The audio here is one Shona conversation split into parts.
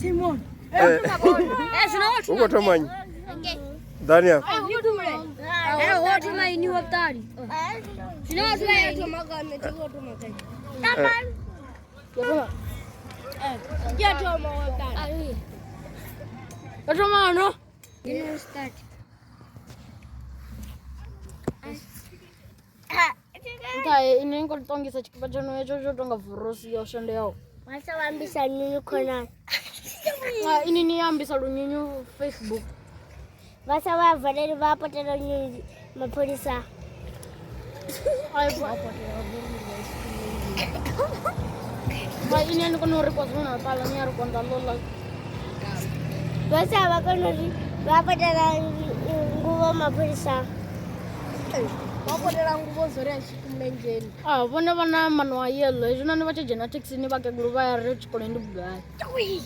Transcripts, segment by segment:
Timon. Uko tomanyi. Dania. What am I new of that? Ini kau tonggi saja kepada nuai jojo tongga virus ya sendiri. Masa ambisa nyunyu kona. Ini ni ambisa lu nyunyu Facebook. Masa wa valeri wa patela nyunyu mapolisa. Ini anu kono report mana pala ni aru konta lola. Masa wa kono wa patela nguo mapolisa. Vona manwa yellow. Izvona ni vache genetics ni vake guluva ya rich kolendi bugai.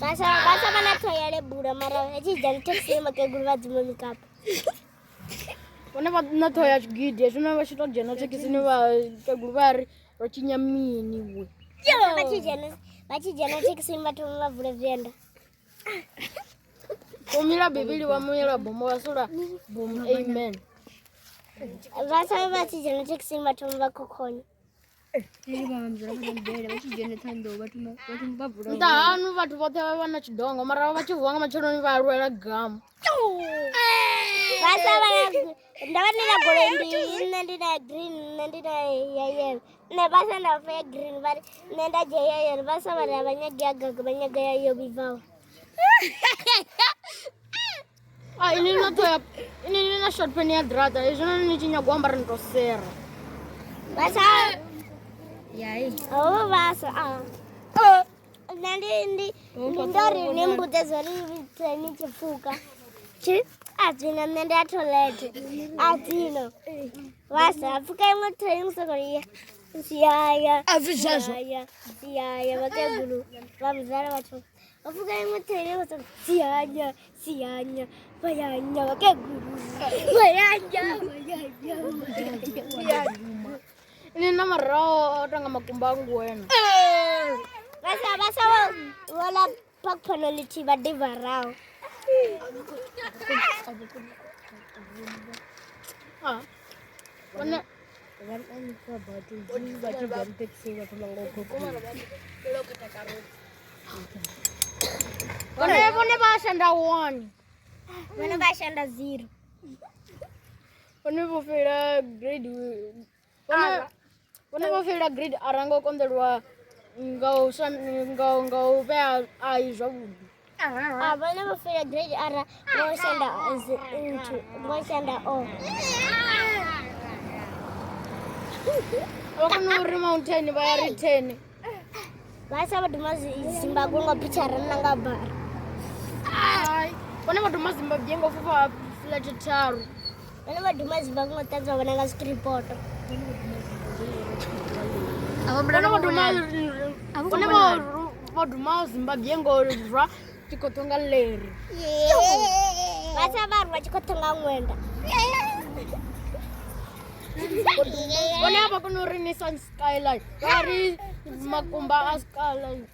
Basa vana toyale bura mara echi genetics ni vake guluva dzimwe kapa. Vona vana toya gidi. Izvona vachito genetics ni vake guluva ya rochinyamini we. Vachi genetics ni vatu vavule vyenda. Omira bibili wa mwela bomo wasura boom amen. Vasa vachi genetics ni vatu vakokonya. Nta anu vatu vote vana chidongo mara vachivhanga machero ni varwela gamu. Vasa vana ndavanira golendi nendina green nendina yellow. Ne basa ndafa green vari nenda yellow vasa vana vanyaga yayo bivao. Ini na short pen ya drata. Izvona ni chinyagwamba rindosera. Vasa oh vasa nandi ndori nembude zori treni chifuka chi adzina nende atolete adzino vasa afuka imwe treni sokoriya siyaya vakegulu vamuzara vacho afuka imwe treni vacho siyanya vayanya vakegulu vayanya Ini na marao tanga makumba ngwena. Basa wala pakpanoliti badi varao. Wana Wana bashanda 1. Wana bashanda 0. Wana bofela grade Wana bofela grade arango kondelwa ngao vea aizwabu. Wana bofela grade ara ngoshanda o. Wakunuri mountain bayari 10. Basa badumazi Zimbabwe ngopichara nanga bara. Wana badumazi Zimbabwe ngofufa flat taru. Wana badumazi Zimbabwe ngotazwa bananga stripot. Wana badumazi Zimbabwe ngorwa chikotonga leri. Basa barwa chikotonga ngwenda. Wana hapa kuna Renaissance skyline. Gari makumba skyline.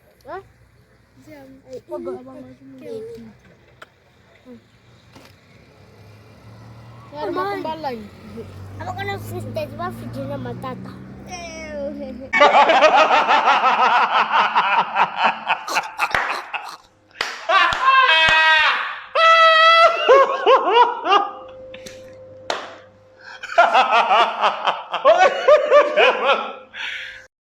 Yar makumba line. Apa kuna sisters wa fijina matata. Ha ha ha ha ha!